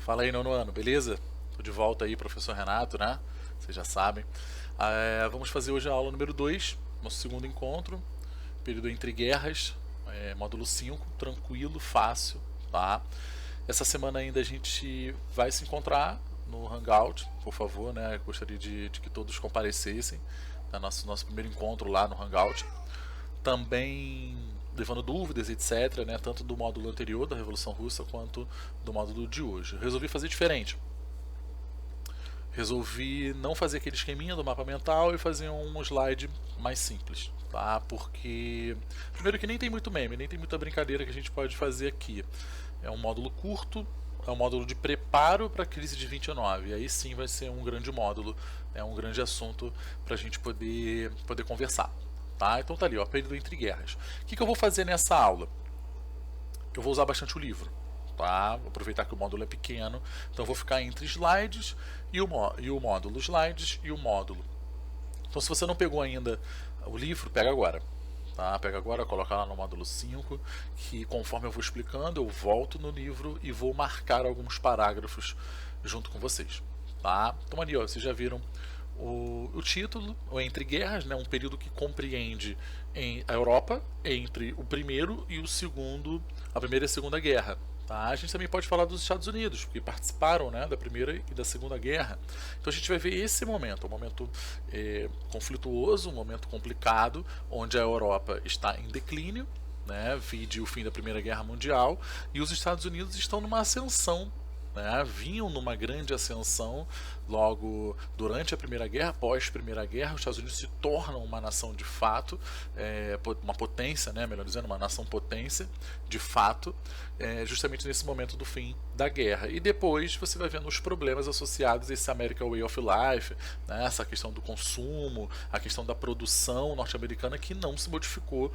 Fala aí, nono ano, beleza? Tô de volta aí, professor Renato, né? Vocês já sabem. Vamos fazer hoje a aula número 2, nosso segundo encontro, período entre guerras, módulo 5, tranquilo, fácil, tá? Essa semana ainda a gente vai se encontrar no Hangout, por favor, né? Eu gostaria de que todos comparecessem, tá? Nosso primeiro encontro lá no Hangout. Também levando dúvidas, etc., né, tanto do módulo anterior da Revolução Russa quanto do módulo de hoje. Eu resolvi fazer diferente. Resolvi não fazer aquele esqueminha do mapa mental e fazer um slide mais simples, tá? Porque primeiro que nem tem muito meme, nem tem muita brincadeira que a gente pode fazer aqui. É um módulo curto, é um módulo de preparo para a crise de 29. E aí sim vai ser um grande módulo, é um grande assunto para a gente poder conversar. Tá? Então tá ali, ó, período entre guerras. O que eu vou fazer nessa aula? Eu vou usar bastante o livro. Tá? Vou aproveitar que o módulo é pequeno. Então eu vou ficar entre slides e o módulo. Slides e o módulo. Então se você não pegou ainda o livro, pega agora. Tá? Pega agora, coloca lá no módulo 5, que conforme eu vou explicando, eu volto no livro e vou marcar alguns parágrafos junto com vocês. Tá? Então ali, ó, vocês já viram o título, o Entre Guerras, né, um período que compreende a Europa entre o primeiro e o segundo, a primeira e a segunda guerra. Tá? A gente também pode falar dos Estados Unidos, porque participaram, né, da primeira e da segunda guerra. Então a gente vai ver esse momento, um momento conflituoso, um momento complicado, onde a Europa está em declínio, né, vide o fim da Primeira Guerra Mundial, e os Estados Unidos estão numa ascensão, né, vinham numa grande ascensão logo durante a Primeira Guerra, pós Primeira Guerra. Os Estados Unidos se tornam uma nação de fato, uma potência, né, melhor dizendo, uma nação potência de fato, justamente nesse momento do fim da guerra. E depois você vai vendo os problemas associados a esse American Way of Life, né, essa questão do consumo, a questão da produção norte-americana que não se modificou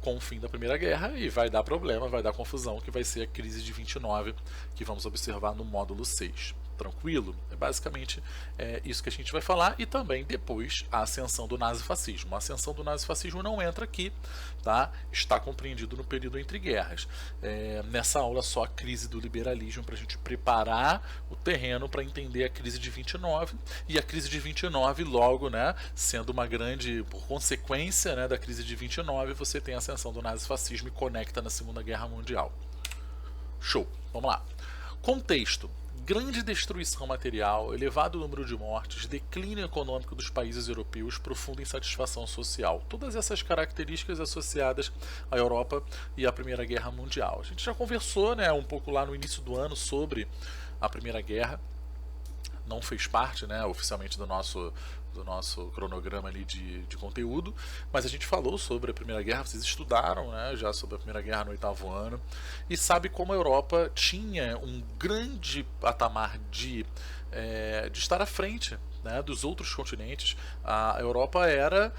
com o fim da Primeira Guerra, e vai dar problema, vai dar confusão, que vai ser a crise de 29, que vamos observar no módulo 6. Tranquilo? É basicamente isso que a gente vai falar, e também depois a ascensão do nazifascismo. A ascensão do nazifascismo não entra aqui, tá? Está compreendido no período entre guerras. Nessa aula só a crise do liberalismo, para a gente preparar o terreno para entender a crise de 29, e a crise de 29 logo, né, sendo uma grande, por consequência, né, da crise de 29, você tem a ascensão do nazifascismo e conecta na Segunda Guerra Mundial. Show, vamos lá. Contexto: grande destruição material, elevado número de mortes, declínio econômico dos países europeus, profunda insatisfação social. Todas essas características associadas à Europa e à Primeira Guerra Mundial. A gente já conversou, né, um pouco lá no início do ano sobre a Primeira Guerra. Não fez parte, né, oficialmente do nosso cronograma ali de conteúdo, mas a gente falou sobre a Primeira Guerra, vocês estudaram, né, já sobre a Primeira Guerra no 8º ano, e sabe como a Europa tinha um grande patamar de estar à frente, né, dos outros continentes. A Europa era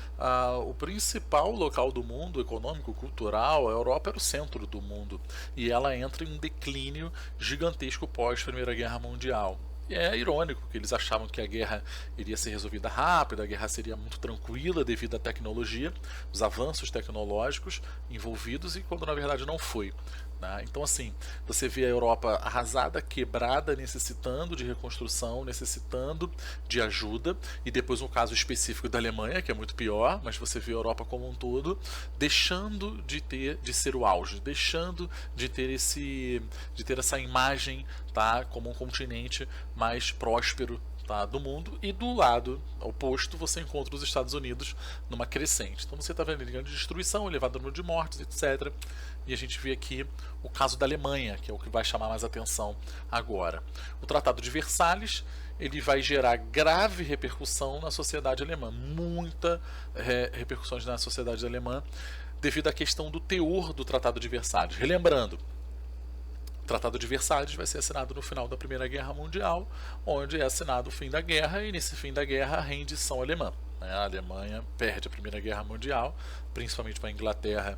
o principal local do mundo econômico, cultural. A Europa era o centro do mundo, e ela entra em um declínio gigantesco pós Primeira Guerra Mundial. E é irônico que eles achavam que a guerra iria ser resolvida rápido, a guerra seria muito tranquila devido à tecnologia, os avanços tecnológicos envolvidos, e quando na verdade não foi. Né? Então, assim, você vê a Europa arrasada, quebrada, necessitando de reconstrução, necessitando de ajuda, e depois um caso específico da Alemanha, que é muito pior, mas você vê a Europa como um todo deixando de ser o auge, deixando de ter essa imagem, tá, como um continente mais próspero, tá, do mundo. E do lado oposto você encontra os Estados Unidos numa crescente. Então você está vendo grande destruição, elevado número de mortes, etc. E a gente vê aqui o caso da Alemanha, que é o que vai chamar mais atenção agora. O Tratado de Versalhes, ele vai gerar grave repercussão na sociedade alemã, muita repercussões na sociedade alemã, devido à questão do teor do Tratado de Versalhes. Relembrando, o Tratado de Versalhes vai ser assinado no final da Primeira Guerra Mundial, onde é assinado o fim da guerra, e nesse fim da guerra a rendição alemã. A Alemanha perde a Primeira Guerra Mundial, principalmente para a Inglaterra,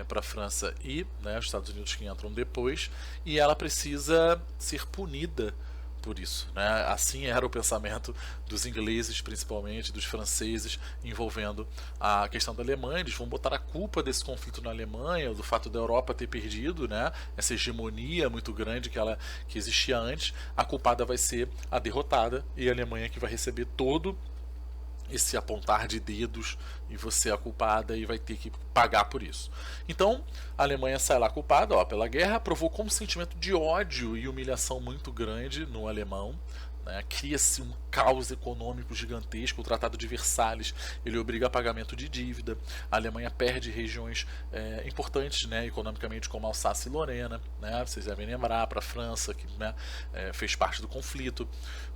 para a França e, né, os Estados Unidos, que entram depois, e ela precisa ser punida por isso, né? Assim era o pensamento dos ingleses, principalmente, dos franceses, envolvendo a questão da Alemanha. Eles vão botar a culpa desse conflito na Alemanha, do fato da Europa ter perdido, né? Essa hegemonia muito grande que existia antes. A culpada vai ser a derrotada e a Alemanha que vai receber todo esse apontar de dedos e você é a culpada e vai ter que pagar por isso. Então, a Alemanha sai lá culpada, ó, pela guerra, provocou um sentimento de ódio e humilhação muito grande no alemão. Né? Cria-se um caos econômico gigantesco. O Tratado de Versalhes ele obriga a pagamento de dívida. A Alemanha perde regiões importantes, né, economicamente, como Alsácia e Lorena. Né? Vocês devem lembrar, para a França, que, né, fez parte do conflito.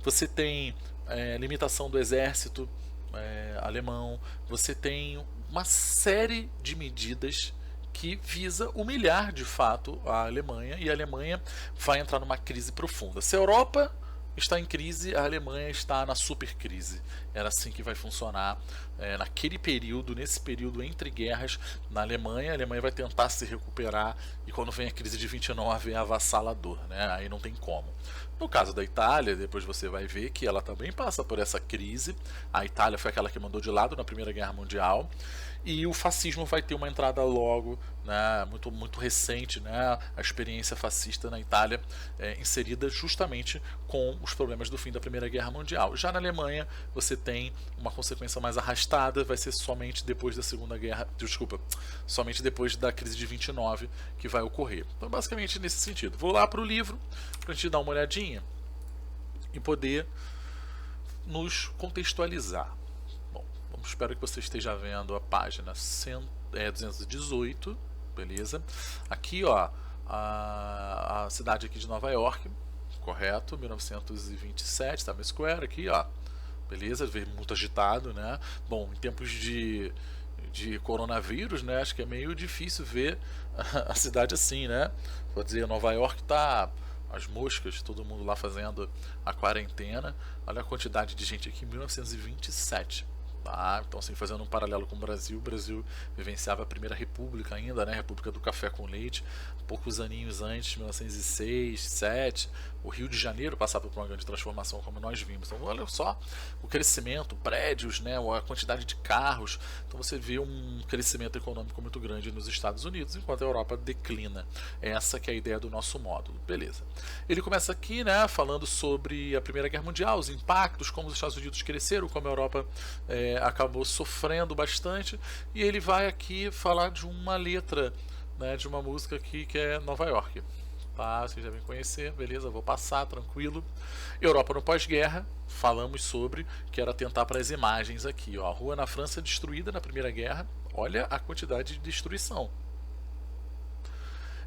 Você tem limitação do exército alemão. Você tem uma série de medidas que visa humilhar de fato a Alemanha, e a Alemanha vai entrar numa crise profunda. Se a Europa está em crise, a Alemanha está na super crise. Era assim que vai funcionar naquele período, nesse período entre guerras na Alemanha. A Alemanha vai tentar se recuperar e quando vem a crise de 29 é avassalador, né? Aí não tem como. No caso da Itália, depois você vai ver que ela também passa por essa crise. A Itália foi aquela que mandou de lado na Primeira Guerra Mundial. E o fascismo vai ter uma entrada logo, né, muito recente, né, a experiência fascista na Itália inserida justamente com os problemas do fim da Primeira Guerra Mundial. Já na Alemanha você tem uma consequência mais arrastada, vai ser somente depois da Segunda Guerra, somente depois da crise de 29 que vai ocorrer. Então basicamente nesse sentido. Vou lá para o livro para a gente dar uma olhadinha e poder nos contextualizar. Espero que você esteja vendo a página 218, beleza? Aqui, ó, a cidade aqui de Nova York, correto? 1927, Times Square aqui, ó, beleza? Veio muito agitado, né? Bom, em tempos de coronavírus, né? Acho que é meio difícil ver a cidade assim, né? Vou dizer, Nova York tá as moscas, todo mundo lá fazendo a quarentena. Olha a quantidade de gente aqui em 1927. Então, assim, fazendo um paralelo com o Brasil vivenciava a Primeira República ainda, né? República do Café com Leite, poucos aninhos antes, 1906, 7. O Rio de Janeiro passava por uma grande transformação, como nós vimos. Então, olha só o crescimento, prédios, né? A quantidade de carros. Então, você vê um crescimento econômico muito grande nos Estados Unidos, enquanto a Europa declina. Essa que é a ideia do nosso módulo. Beleza. Ele começa aqui, né? Falando sobre a Primeira Guerra Mundial, os impactos, como os Estados Unidos cresceram, como a Europa acabou sofrendo bastante, e ele vai aqui falar de uma letra, né, de uma música aqui que é Nova York. Tá, vocês já devem conhecer, beleza, vou passar, tranquilo. Europa no pós-guerra, falamos sobre, quero atentar para as imagens aqui, ó, a rua na França destruída na Primeira Guerra, olha a quantidade de destruição.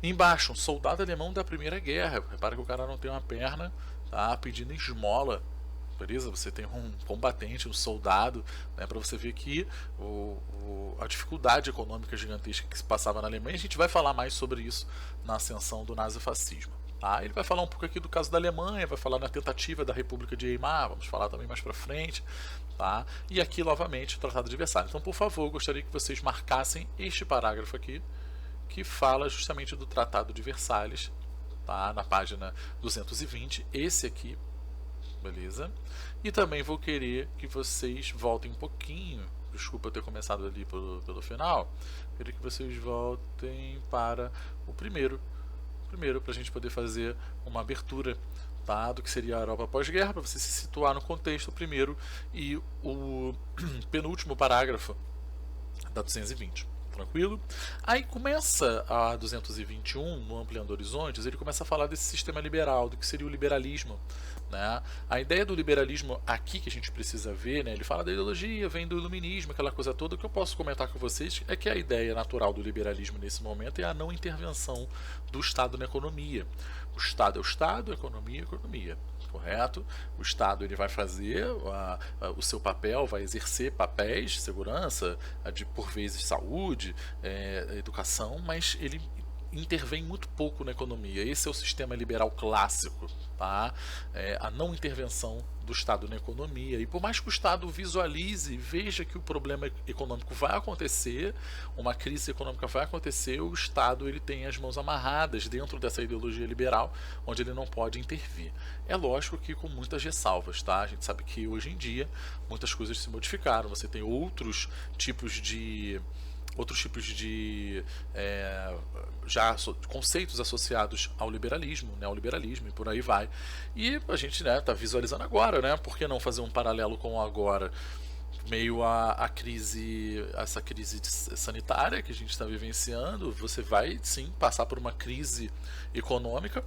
Embaixo, um soldado alemão da Primeira Guerra, repara que o cara não tem uma perna, tá, pedindo esmola. Beleza? Você tem um combatente, um soldado, né, para você ver que a dificuldade econômica gigantesca que se passava na Alemanha. A gente vai falar mais sobre isso na ascensão do nazifascismo. Tá? Ele vai falar um pouco aqui do caso da Alemanha, vai falar na tentativa da República de Weimar, vamos falar também mais para frente. Tá? E aqui, novamente, o Tratado de Versalhes. Então, por favor, gostaria que vocês marcassem este parágrafo aqui, que fala justamente do Tratado de Versalhes, tá? Na página 220, esse aqui. Beleza? E também vou querer que vocês voltem um pouquinho. Desculpa eu ter começado ali pelo final. Queria que vocês voltem para o primeiro para a gente poder fazer uma abertura, tá, do que seria a Europa pós-guerra, para você se situar no contexto primeiro, e o penúltimo parágrafo da 220. Tranquilo? Aí começa a 221, no Ampliando Horizontes, ele começa a falar desse sistema liberal, do que seria o liberalismo. Né? A ideia do liberalismo aqui que a gente precisa ver, né? Ele fala da ideologia, vem do iluminismo, aquela coisa toda. O que eu posso comentar com vocês é que a ideia natural do liberalismo nesse momento é a não intervenção do Estado na economia. O Estado é o Estado, a economia é a economia. Correto? O Estado ele vai fazer o seu papel, vai exercer papéis, segurança, por vezes saúde, educação, mas ele intervém muito pouco na economia. Esse é o sistema liberal clássico. tá? A não intervenção do Estado na economia. E por mais que o Estado visualize, veja que o problema econômico vai acontecer, uma crise econômica vai acontecer, o Estado ele tem as mãos amarradas dentro dessa ideologia liberal, onde ele não pode intervir. É lógico que com muitas ressalvas, tá? A gente sabe que hoje em dia muitas coisas se modificaram, você tem outros tipos de conceitos associados ao liberalismo, neoliberalismo e por aí vai. E a gente está visualizando agora, né? Por que não fazer um paralelo com agora? Meio a crise, essa crise sanitária que a gente está vivenciando, você vai sim passar por uma crise econômica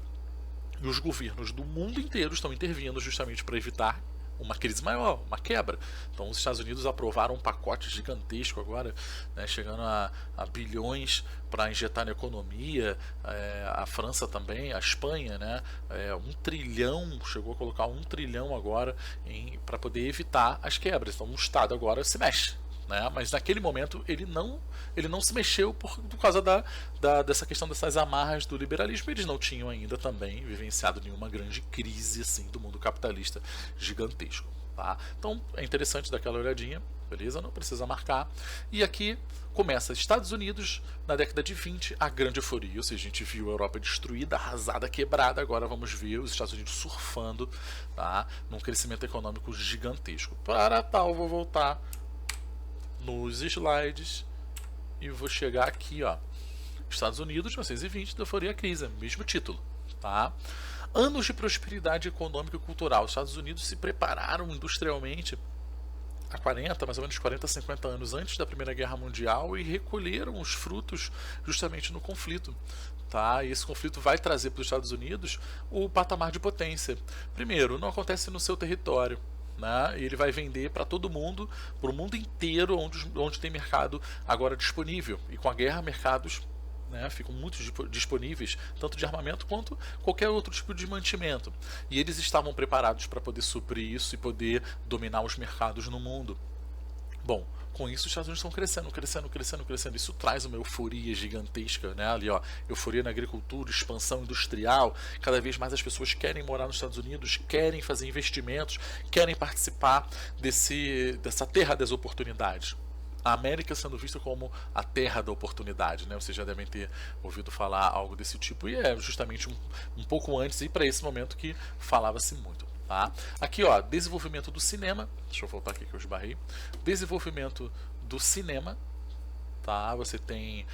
e os governos do mundo inteiro estão intervindo justamente para evitar uma crise maior, uma quebra. Então os Estados Unidos aprovaram um pacote gigantesco agora, né, chegando a bilhões para injetar na economia, a França também, a Espanha, né, 1 trilhão, chegou a colocar 1 trilhão agora para poder evitar as quebras. Então o Estado agora se mexe. Né? Mas naquele momento ele não se mexeu por causa dessa questão dessas amarras do liberalismo. Eles não tinham ainda também vivenciado nenhuma grande crise assim, do mundo capitalista gigantesco. Tá? Então é interessante dar aquela olhadinha, beleza? Não precisa marcar. E aqui começa Estados Unidos na década de 20, a grande euforia. Ou seja, a gente viu a Europa destruída, arrasada, quebrada. Agora vamos ver os Estados Unidos surfando, tá? Num crescimento econômico gigantesco. Para tal, vou voltar nos slides e vou chegar aqui, ó, Estados Unidos 1920, da euforia crise, mesmo título, tá? Anos de prosperidade econômica e cultural. Os Estados Unidos se prepararam industrialmente há 40, mais ou menos 40, 50 anos antes da Primeira Guerra Mundial e recolheram os frutos justamente no conflito. Tá? E esse conflito vai trazer para os Estados Unidos o patamar de potência. Primeiro, não acontece no seu território. Né? Ele vai vender para todo mundo, para o mundo inteiro, onde tem mercado agora disponível. E com a guerra, mercados, né, ficam muito disponíveis, tanto de armamento quanto qualquer outro tipo de mantimento. E eles estavam preparados para poder suprir isso e poder dominar os mercados no mundo. Bom, com isso os Estados Unidos estão crescendo. Isso traz uma euforia gigantesca, né? Ali, ó, euforia na agricultura, expansão industrial. Cada vez mais as pessoas querem morar nos Estados Unidos, querem fazer investimentos, querem participar dessa terra das oportunidades. A América sendo vista como a terra da oportunidade, né? Vocês já devem ter ouvido falar algo desse tipo, e é justamente um pouco antes e para esse momento que falava-se muito. Tá? Aqui, ó, desenvolvimento do cinema. Deixa eu voltar aqui que eu esbarrei. Desenvolvimento do cinema. Tá? Você tem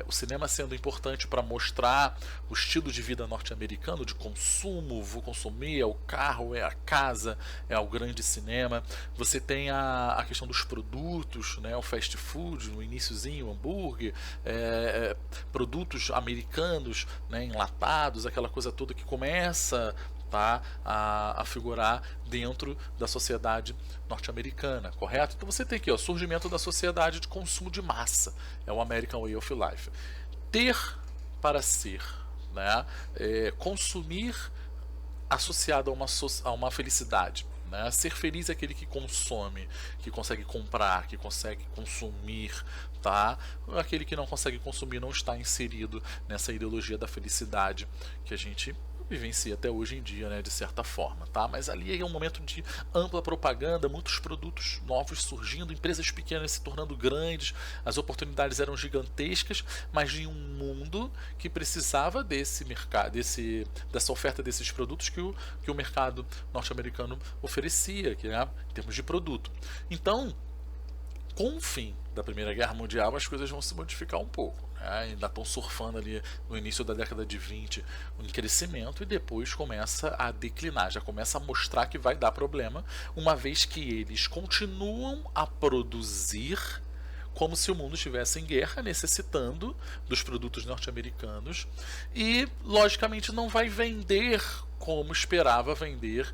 o cinema sendo importante para mostrar o estilo de vida norte-americano, de consumo, vou consumir, é o carro, é a casa, é o grande cinema. Você tem a questão dos produtos, né? O fast food, no iniciozinho, hambúrguer, produtos americanos, né? Enlatados, aquela coisa toda que começa, tá, a figurar dentro da sociedade norte-americana, correto? Então você tem aqui o surgimento da sociedade de consumo de massa, é o American Way of Life. Ter para ser, né? Consumir associado a uma felicidade. Né? Ser feliz é aquele que consome, que consegue comprar, que consegue consumir, tá? Aquele que não consegue consumir não está inserido nessa ideologia da felicidade que a gente vivencia até hoje em dia, né, de certa forma, tá? Mas ali é um momento de ampla propaganda, muitos produtos novos surgindo, empresas pequenas se tornando grandes, as oportunidades eram gigantescas, mas de um mundo que precisava desse mercado, dessa oferta desses produtos que o mercado norte-americano oferecia, que, né, em termos de produto. Então, com o fim da Primeira Guerra Mundial, as coisas vão se modificar um pouco. Ainda estão surfando ali no início da década de 20 em crescimento e depois começa a declinar, já começa a mostrar que vai dar problema, uma vez que eles continuam a produzir como se o mundo estivesse em guerra, necessitando dos produtos norte-americanos e, logicamente, não vai vender como esperava vender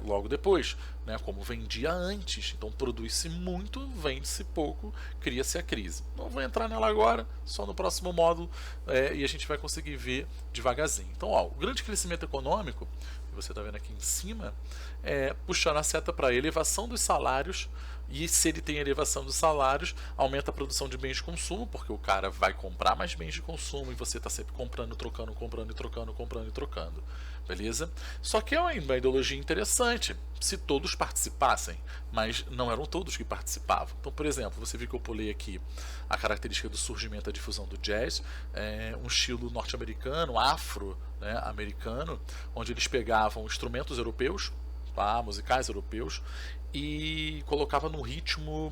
logo depois, né, como vendia antes. Então produz-se muito, vende-se pouco, cria-se a crise. Não vou entrar nela agora, só no próximo módulo, e a gente vai conseguir ver devagarzinho. Então, ó, o grande crescimento econômico, que você está vendo aqui em cima, puxando a seta para a elevação dos salários. E se ele tem elevação dos salários, aumenta a produção de bens de consumo, porque o cara vai comprar mais bens de consumo e você está sempre comprando, trocando, comprando e trocando, comprando e trocando. beleza? Só que é uma ideologia interessante se todos participassem, mas não eram todos que participavam. Então, por exemplo, você viu que eu pulei aqui a característica do surgimento e da difusão do jazz, um estilo norte-americano, afro, né, americano, onde eles pegavam instrumentos europeus, tá, musicais europeus, e colocava num ritmo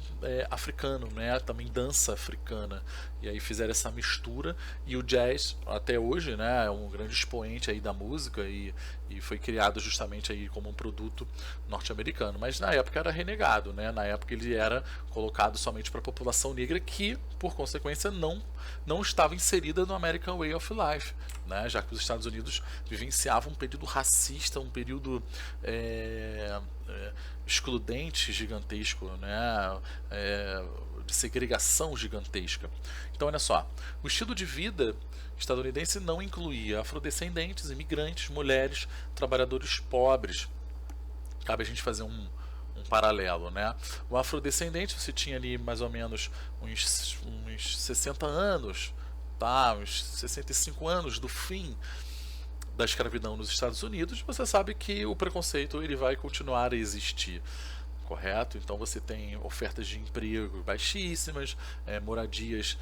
africano, né, também dança africana, e aí fizeram essa mistura, e o jazz até hoje, né, é um grande expoente aí da música e foi criado justamente aí como um produto norte-americano, mas na época era renegado, né, na época ele era colocado somente para a população negra que, por consequência, não estava inserida no American Way of Life, né, já que os Estados Unidos vivenciavam um período racista, um período excludente gigantesco, né, de segregação gigantesca. Então, olha só, o estilo de vida estadunidense não incluía afrodescendentes, imigrantes, mulheres, trabalhadores pobres. Cabe a gente fazer um paralelo, né? O afrodescendente, você tinha ali mais ou menos uns 60 anos, tá? Uns 65 anos do fim da escravidão nos Estados Unidos. Você sabe que o preconceito ele vai continuar a existir, correto? Então você tem ofertas de emprego baixíssimas, moradias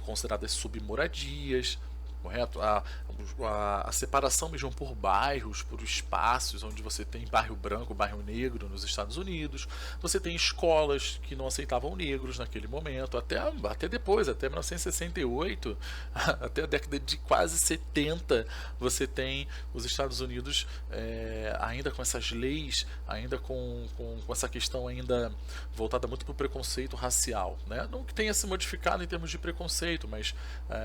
consideradas submoradias, correto? A separação mesmo por bairros, por espaços, onde você tem bairro branco, bairro negro nos Estados Unidos, você tem escolas que não aceitavam negros naquele momento, até depois, até 1968, até a década de quase 70, você tem os Estados Unidos ainda com essas leis, ainda com essa questão ainda voltada muito para o preconceito racial, né? Não que tenha se modificado em termos de preconceito, mas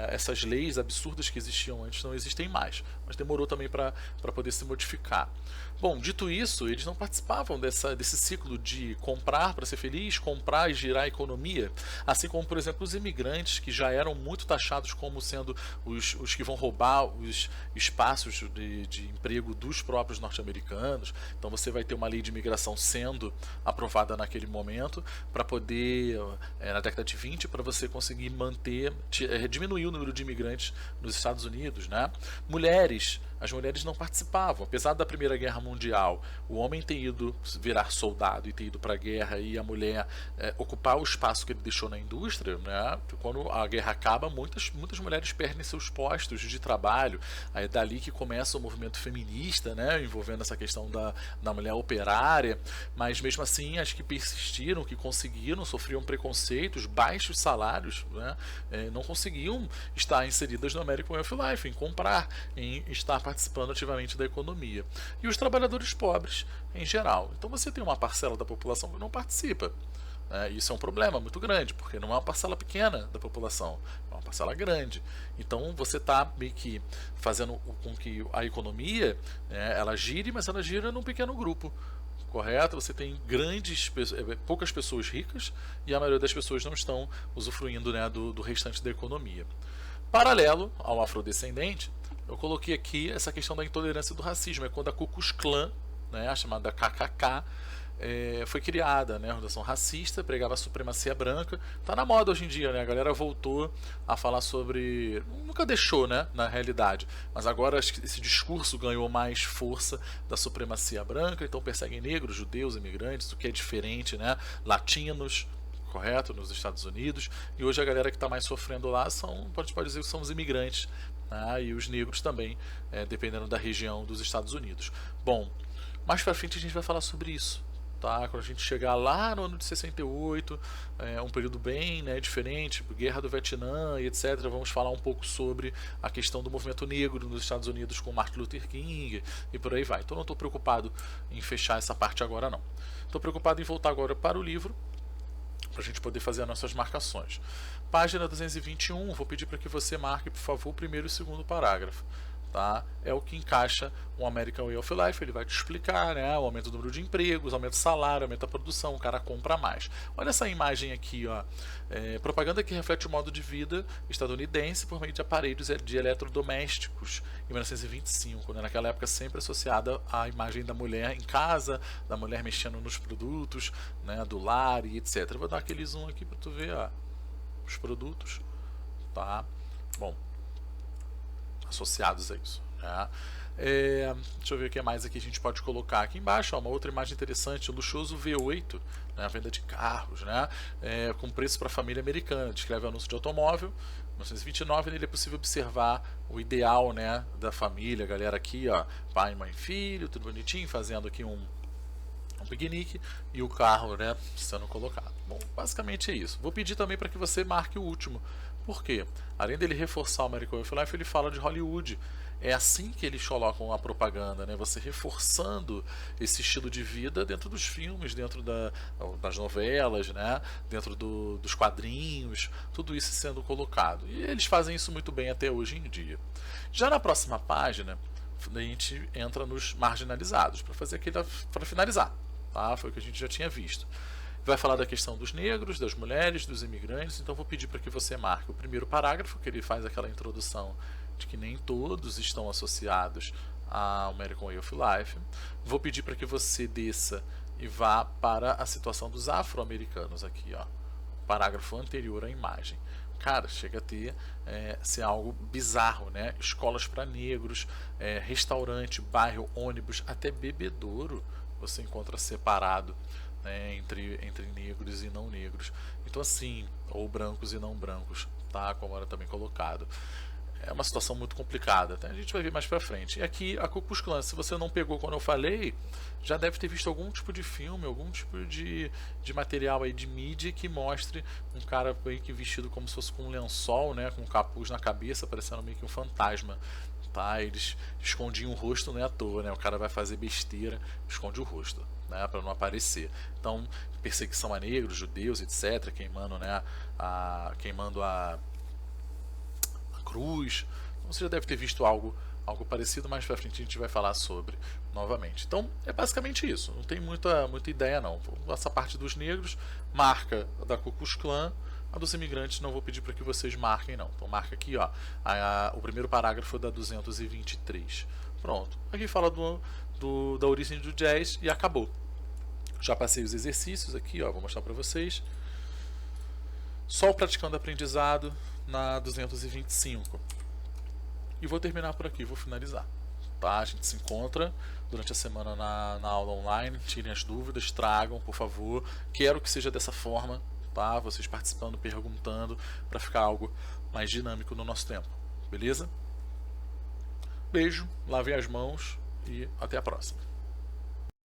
essas leis absurdas que existiam antes não existem mais, mas demorou também para poder se modificar. Bom, dito isso, eles não participavam desse ciclo de comprar para ser feliz, comprar e girar a economia, assim como, por exemplo, os imigrantes, que já eram muito taxados como sendo os que vão roubar os espaços de emprego dos próprios norte-americanos. Então você vai ter uma lei de imigração sendo aprovada naquele momento para poder, na década de 20, para você conseguir diminuir o número de imigrantes nos Estados Unidos, né? As mulheres não participavam, apesar da Primeira Guerra Mundial, o homem ter ido virar soldado e ter ido para a guerra e a mulher ocupar o espaço que ele deixou na indústria, né? Quando a guerra acaba, muitas mulheres perdem seus postos de trabalho, aí é dali que começa o movimento feminista, né? Envolvendo essa questão da mulher operária, mas mesmo assim as que persistiram, que conseguiram, sofriam preconceitos, baixos salários, né? Não conseguiam estar inseridas no American Way of Life, em comprar, em estar participando ativamente da economia. E os trabalhadores pobres em geral. Então você tem uma parcela da população que não participa. Isso é um problema muito grande, porque não é uma parcela pequena da população, é uma parcela grande. Então você está meio que fazendo com que a economia ela gire, mas ela gira num pequeno grupo. Correto? Você tem poucas pessoas ricas e a maioria das pessoas não estão usufruindo, né, do restante da economia. Paralelo ao afrodescendente, eu coloquei aqui essa questão da intolerância do racismo. É quando a Ku Klux Klan, né, a chamada KKK, foi criada, né, a organização racista, pregava a supremacia branca. Tá na moda hoje em dia, né? A galera voltou a falar sobre... Nunca deixou, né, na realidade. Mas agora esse discurso ganhou mais força da supremacia branca. Então perseguem negros, judeus, imigrantes, o que é diferente, né? Latinos, correto? Nos Estados Unidos. E hoje a galera que está mais sofrendo lá pode dizer que são os imigrantes, né? E os negros também, dependendo da região dos Estados Unidos. Bom, mais pra frente a gente vai falar sobre isso. Tá? Quando a gente chegar lá no ano de 68, um período bem, né, diferente, Guerra do Vietnã e etc., vamos falar um pouco sobre a questão do movimento negro nos Estados Unidos com Martin Luther King e por aí vai. Então não estou preocupado em fechar essa parte agora não. Estou preocupado em voltar agora para o livro, para a gente poder fazer as nossas marcações. Página 221, vou pedir para que você marque, por favor, o primeiro e o segundo parágrafo. Tá? É o que encaixa o American Way of Life. Ele vai te explicar, né, o aumento do número de empregos, aumento do salário, aumento da produção, o cara compra mais. Olha essa imagem aqui, ó. Propaganda que reflete o modo de vida estadunidense por meio de aparelhos de eletrodomésticos em 1925, né, naquela época sempre associada à imagem da mulher em casa, da mulher mexendo nos produtos, né, do lar e etc. Vou dar aquele zoom aqui para tu ver, ó, os produtos, tá? Bom, associados a isso, né? Deixa eu ver o que mais aqui a gente pode colocar. Aqui embaixo, ó, uma outra imagem interessante, o luxuoso V8, né, a venda de carros, né, com preço para a família americana. Descreve o anúncio de automóvel. 1929, nele é possível observar o ideal, né, da família, a galera aqui, ó, pai, mãe, filho, tudo bonitinho, fazendo aqui um piquenique e o carro, né, sendo colocado. Bom, basicamente é isso. Vou pedir também para que você marque o último. Por quê? Além dele reforçar o American Way of Life, ele fala de Hollywood. É assim que eles colocam a propaganda, né? Você reforçando esse estilo de vida dentro dos filmes, dentro das novelas, né? Dentro dos quadrinhos, tudo isso sendo colocado. E eles fazem isso muito bem até hoje em dia. Já na próxima página, a gente entra nos marginalizados para finalizar. Tá? Foi o que a gente já tinha visto. Vai falar da questão dos negros, das mulheres, dos imigrantes, então vou pedir para que você marque o primeiro parágrafo, que ele faz aquela introdução de que nem todos estão associados ao American Way of Life. Vou pedir para que você desça e vá para a situação dos afro-americanos aqui, ó, parágrafo anterior à imagem. Cara, chega a ser algo bizarro, né? Escolas para negros, restaurante, bairro, ônibus, até bebedouro você encontra separado, né, entre negros e não negros. Então assim, ou brancos e não brancos, tá? Como era também colocado. É uma situação muito complicada, tá? A gente vai ver mais pra frente. E aqui a Ku Klux Klan, se você não pegou quando eu falei, já deve ter visto algum tipo de filme, algum tipo de material aí de mídia que mostre um cara meio que vestido como se fosse com um lençol, né, com um capuz na cabeça, parecendo meio que um fantasma. Tá? Eles escondiam o rosto, não é à toa, né? O cara vai fazer besteira, esconde o rosto, né, para não aparecer. Então, perseguição a negros, judeus, etc., queimando, né, queimando a cruz. Então, você já deve ter visto algo parecido, mais pra frente a gente vai falar sobre novamente. Então é basicamente isso, não tem muita ideia não. Essa parte dos negros marca a da Ku Klux Klan, a dos imigrantes não vou pedir para que vocês marquem não. Então marca aqui, ó, o primeiro parágrafo da 223. Pronto, aqui fala da origem do jazz e acabou. Já passei os exercícios aqui, ó, vou mostrar para vocês. Só o praticando aprendizado na 225. E vou terminar por aqui, vou finalizar. Tá? A gente se encontra durante a semana na aula online. Tirem as dúvidas, tragam, por favor. Quero que seja dessa forma, tá? Vocês participando, perguntando, para ficar algo mais dinâmico no nosso tempo. Beleza? Beijo, lavem as mãos e até a próxima.